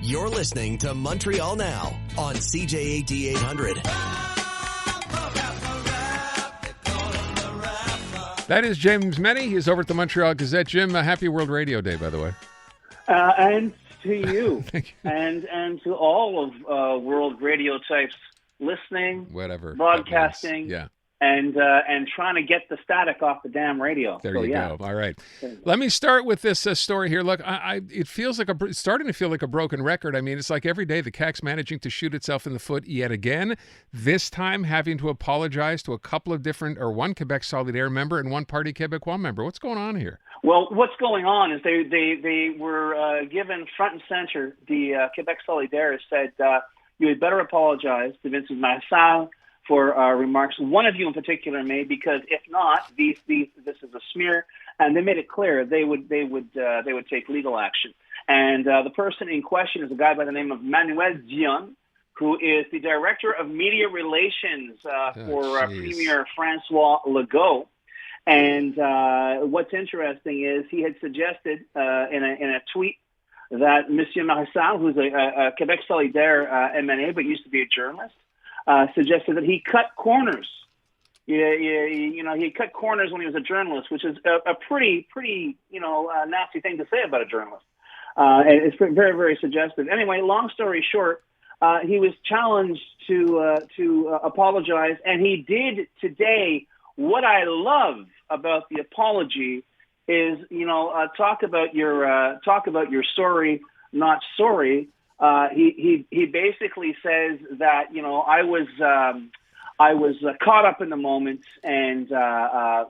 You're listening to Montreal Now on CJAD 800. That is James Mennie. He's over at the Montreal Gazette. Jim, happy World Radio Day, by the way. And to you, Thank you. and to all of world radio types listening, Whatever. broadcasting, Yeah. and trying to get the static off the damn radio. There you go. All right. Let me start with this story here. Look, it feels like it's starting to feel like a broken record. I mean, it's like every day the CAQ's managing to shoot itself in the foot yet again, this time having to apologize to a couple of different, or one Quebec Solidaire member and one Parti Québécois member. What's going on here? Well, what's going on is they were given front and center. The Quebec Solidaire said, you had better apologize to Vincent Marissal for remarks one of you in particular made, because if not, this is a smear, and they made it clear they would take legal action. And the person in question is a guy by the name of Manuel Dion, who is the director of media relations for Premier Francois Legault. And what's interesting is he had suggested in a tweet that Monsieur Marissal, who's a Quebec Solidaire MNA but used to be a journalist, suggested that he cut corners. He cut corners when he was a journalist, which is a pretty nasty thing to say about a journalist. And it's very, very suggestive. Anyway, long story short, he was challenged to apologize, and he did today. What I love about the apology is, talk about your sorry, not sorry. He basically says that, I was caught up in the moment, and I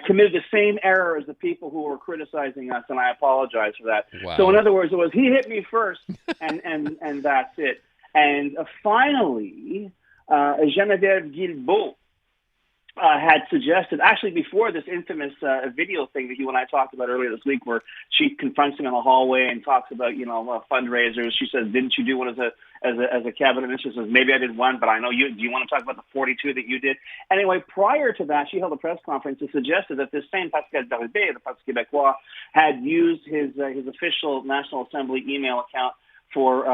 committed the same error as the people who were criticizing us, and I apologize for that. Wow. So in other words, it was he hit me first, and that's it. And finally, Geneviève Guilbeault had suggested, actually before this infamous video thing that you and I talked about earlier this week, where she confronts him in the hallway and talks about fundraisers. She says, "Didn't you do one as a cabinet minister?" She says, "Maybe I did one, but I know you. Do you want to talk about the 42 that you did?" Anyway, prior to that, she held a press conference and suggested that this same Pascal Bérubé, the Parti Québécois, had used his official National Assembly email account for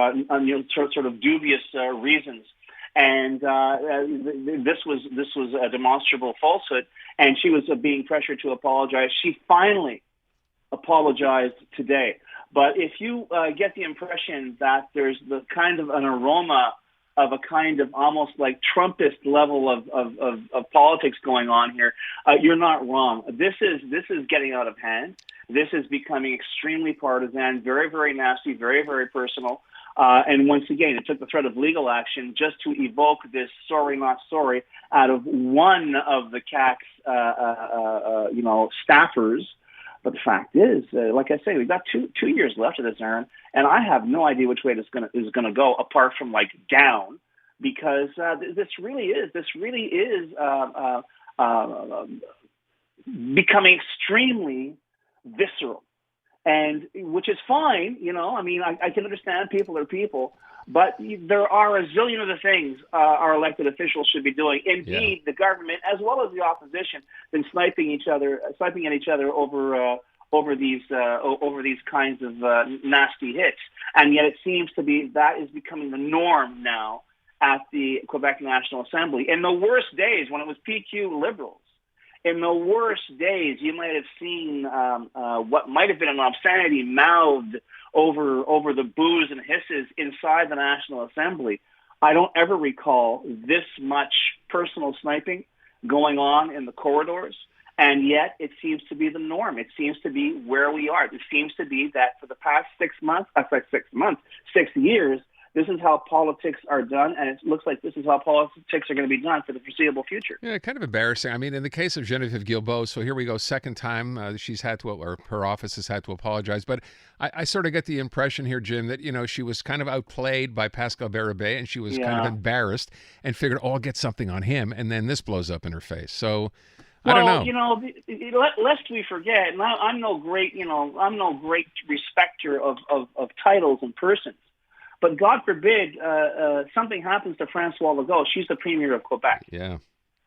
sort of dubious reasons. And this was a demonstrable falsehood, and she was being pressured to apologize. She finally apologized today. But if you get the impression that there's the kind of an aroma of a kind of almost like Trumpist level of politics going on here, you're not wrong. This is getting out of hand. This is becoming extremely partisan, very, very nasty, very, very personal. And once again, it took the threat of legal action just to evoke this sorry, not sorry out of one of the CAQ's, staffers. But the fact is, like I say, we've got two years left of this, Aaron, and I have no idea which way this is going to go, apart from like down, because this really is becoming extremely visceral. And which is fine, I can understand people are people, but there are a zillion other things our elected officials should be doing. Indeed, the government, as well as the opposition, been sniping at each other over these kinds of nasty hits. And yet it seems to be that is becoming the norm now at the Quebec National Assembly. In the worst days, when it was PQ Liberals, in the worst days, you might have seen what might have been an obscenity mouthed over the boos and hisses inside the National Assembly. I don't ever recall this much personal sniping going on in the corridors, and yet it seems to be the norm. It seems to be where we are. It seems to be that for the past 6 years, this is how politics are done, and it looks like this is how politics are going to be done for the foreseeable future. Yeah, kind of embarrassing. I mean, in the case of Geneviève Guilbeault, so here we go, second time she's had to, or her office has had to apologize. But I sort of get the impression here, Jim, that, she was kind of outplayed by Pascal Bérubé, and she was kind of embarrassed and figured, oh, I'll get something on him, and then this blows up in her face. So I don't know. Lest we forget, and I'm no great respecter of titles and persons. But God forbid something happens to Francois Legault. She's the premier of Quebec. Yeah.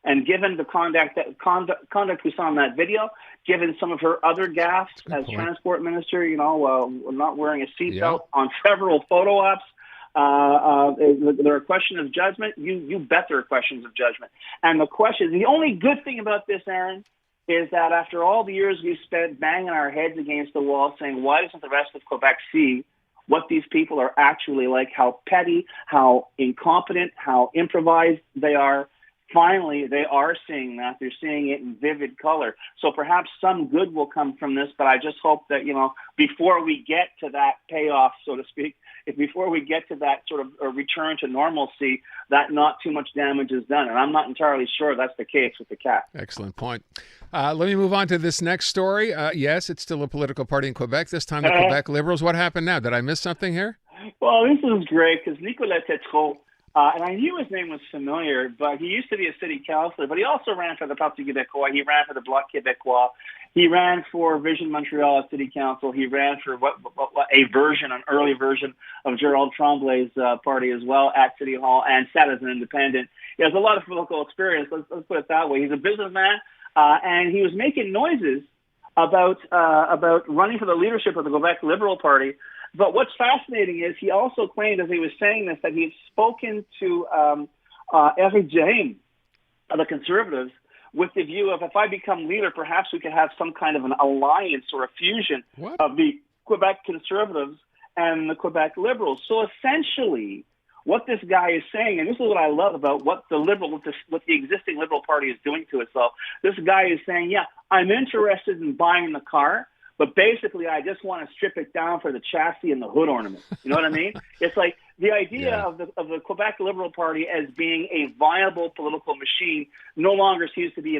And given the conduct we saw in that video, given some of her other gaffes as transport minister, not wearing a seatbelt on several photo ops, there are questions of judgment. You bet there are questions of judgment. And the only good thing about this, Aaron, is that after all the years we've spent banging our heads against the wall saying, why doesn't the rest of Quebec see what these people are actually like, how petty, how incompetent, how improvised they are? Finally, they are seeing that. They're seeing it in vivid color. So perhaps some good will come from this, but I just hope that, before we get to that payoff, so to speak, before we get to that sort of a return to normalcy, that not too much damage is done. And I'm not entirely sure that's the case with the CAQ. Excellent point. Let me move on to this next story. Yes, it's still a political party in Quebec, this time the Quebec Liberals. What happened now? Did I miss something here? Well, this is great because Nicolas Tétrault, and I knew his name was familiar, but he used to be a city councillor, but he also ran for the Parti Québécois. He ran for the Bloc Québécois. He ran for Vision Montreal at City Council. He ran for an early version of Gerald Tremblay's party as well at City Hall, and sat as an independent. He has a lot of political experience, let's put it that way. He's a businessman, and he was making noises about running for the leadership of the Quebec Liberal Party. But what's fascinating is he also claimed, as he was saying this, that he had spoken to Eric James of the Conservatives with the view of, if I become leader, perhaps we could have some kind of an alliance or a fusion of the Quebec Conservatives and the Quebec Liberals. So essentially, what this guy is saying, and this is what I love about what the existing Liberal Party is doing to itself, this guy is saying, yeah, I'm interested in buying the car, but basically, I just want to strip it down for the chassis and the hood ornament. You know what I mean? It's like the idea of the Quebec Liberal Party as being a viable political machine no longer seems to be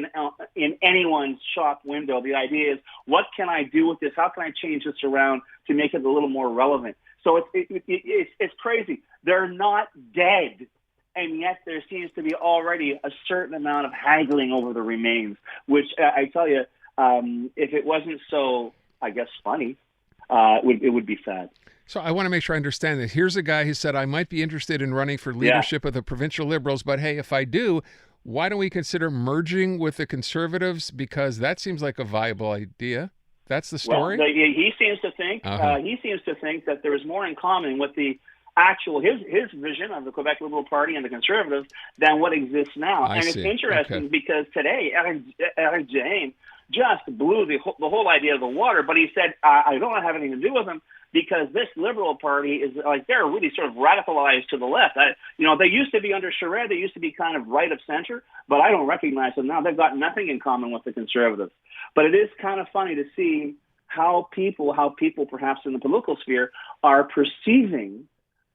in anyone's shop window. The idea is, what can I do with this? How can I change this around to make it a little more relevant? So it's crazy. They're not dead, and yet there seems to be already a certain amount of haggling over the remains, which I tell you, if it wasn't so, I guess, funny, it would be sad. So I want to make sure I understand this. Here's a guy who said, I might be interested in running for leadership of the provincial Liberals, but hey, if I do, why don't we consider merging with the Conservatives? Because that seems like a viable idea. That's the story? Well, he seems to think that there is more in common with the actual his vision of the Quebec Liberal Party and the Conservatives than what exists now. It's interesting because today Eric James just blew the whole idea of the water, but he said, I don't have anything to do with them because this Liberal Party is like, they're really sort of radicalized to the left. They used to be under Charest, they used to be kind of right of center, but I don't recognize them now. They've got nothing in common with the Conservatives. But it is kind of funny to see how people perhaps in the political sphere are perceiving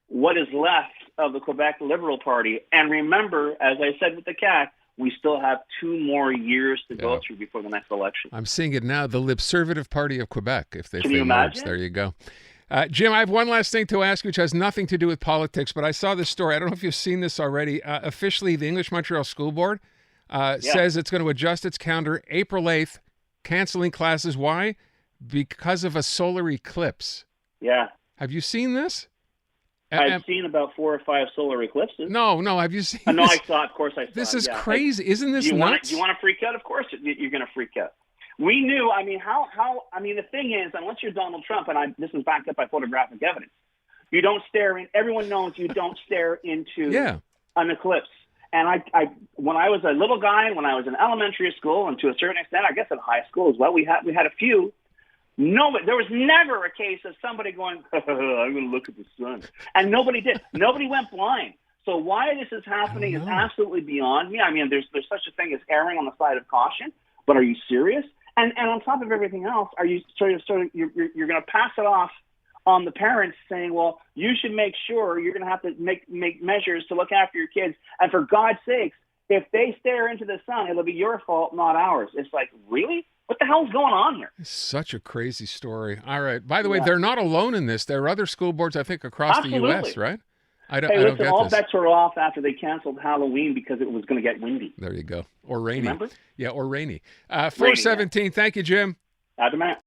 what is left of the Quebec Liberal Party. And remember, as I said with the CAQ, we still have 2 more years to go through before the next election. I'm seeing it now, the Libservative Party of Quebec, if they Can you imagine? There you go. Jim, I have one last thing to ask you, which has nothing to do with politics, but I saw this story. I don't know if you've seen this already. Officially, the English Montreal School Board says it's going to adjust its calendar April 8th, canceling classes. Why? Because of a solar eclipse. Yeah. Have you seen this? I've seen about 4 or 5 solar eclipses. No. Have you seen this? No, I saw it. Of course I saw it. This is crazy. Isn't this nuts? Do you want to freak out? Of course you're going to freak out. We knew, the thing is, unless you're Donald Trump, and this is backed up by photographic evidence, you don't stare in, everyone knows you don't stare into an eclipse. And I when I was a little guy, when I was in elementary school, and to a certain extent, I guess in high school as well, we had a few. No, there was never a case of somebody going, I'm going to look at the sun. And nobody did. Nobody went blind. So why this is happening is absolutely beyond me. I mean, there's such a thing as erring on the side of caution, but are you serious? And on top of everything else, are you you're going to pass it off on the parents saying, well, you should make sure you're going to have to make measures to look after your kids. And for God's sakes, if they stare into the sun, it'll be your fault, not ours. It's like, really? What the hell's going on here? It's such a crazy story. All right. By the way, they're not alone in this. There are other school boards, I think, across the U.S., right? I don't get all this. bets were off after they canceled Halloween because it was going to get windy. There you go. Or rainy. Remember? Yeah, or rainy. 417. Thank you, Jim. Adamant.